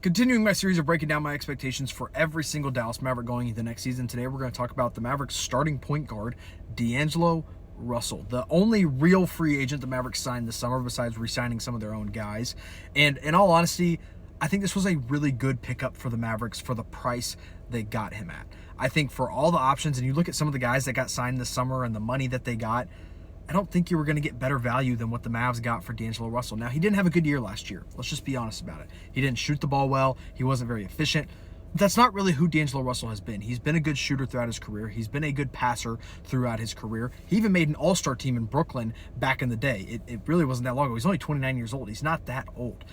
Continuing my series of breaking down my expectations for every single Dallas Maverick going into the next season, today we're going to talk about the Mavericks starting point guard, D'Angelo Russell, the only real free agent the Mavericks signed this summer besides re-signing some of their own guys. And in all honesty, I think this was a really good pickup for the Mavericks for the price they got him at. I think for all the options, and you look at some of the guys that got signed this summer and the money that they got, I don't think you were going to get better value than what the Mavs got for D'Angelo Russell. Now, he didn't have a good year last year. Let's just be honest about it. He didn't shoot the ball well. He wasn't very efficient. That's not really who D'Angelo Russell has been. He's been a good shooter throughout his career. He's been a good passer throughout his career. He even made an all-star team in Brooklyn back in the day. It really wasn't that long ago. He's only 29 years old. He's not that old.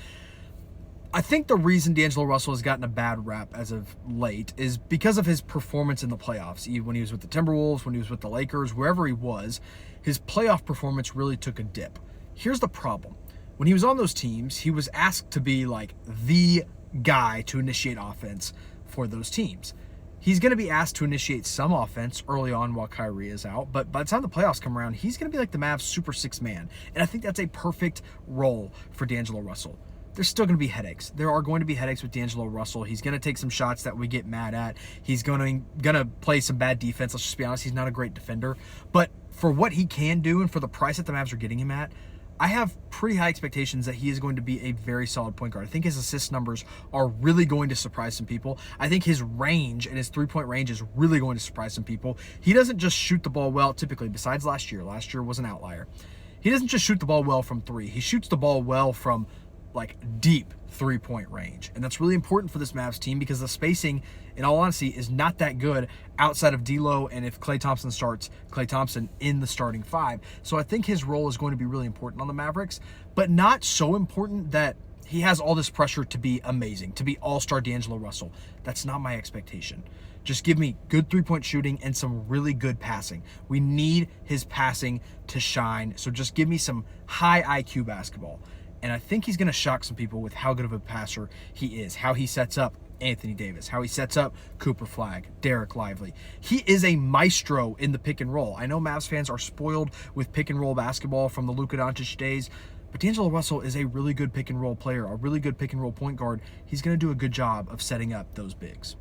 I think the reason D'Angelo Russell has gotten a bad rap as of late is because of his performance in the playoffs. When he was with the Timberwolves, when he was with the Lakers, wherever he was, his playoff performance really took a dip. Here's the problem. When he was on those teams, he was asked to be like the guy to initiate offense for those teams. He's going to be asked to initiate some offense early on while Kyrie is out, but by the time the playoffs come around, he's going to be like the Mavs super six man. And I think that's a perfect role for D'Angelo Russell. There's still going to be headaches. There are going to be headaches with D'Angelo Russell. He's going to take some shots that we get mad at. He's going to play some bad defense. Let's just be honest. He's not a great defender. But for what he can do and for the price that the Mavs are getting him at, I have pretty high expectations that he is going to be a very solid point guard. I think his assist numbers are really going to surprise some people. I think his range and his three-point range is really going to surprise some people. He doesn't just shoot the ball well, typically, besides last year. Last year was an outlier. He doesn't just shoot the ball well from three. He shoots the ball well from like deep three-point range. And that's really important for this Mavs team because the spacing, in all honesty, is not that good outside of D'Lo, and if Klay Thompson starts, Klay Thompson in the starting five. So I think his role is going to be really important on the Mavericks, but not so important that he has all this pressure to be amazing, to be all-star D'Angelo Russell. That's not my expectation. Just give me good three-point shooting and some really good passing. We need his passing to shine, so just give me some high IQ basketball. And I think he's going to shock some people with how good of a passer he is, how he sets up Anthony Davis, how he sets up Cooper Flagg, Derek Lively. He is a maestro in the pick and roll. I know Mavs fans are spoiled with pick and roll basketball from the Luka Doncic days, but D'Angelo Russell is a really good pick and roll player, a really good pick and roll point guard. He's going to do a good job of setting up those bigs.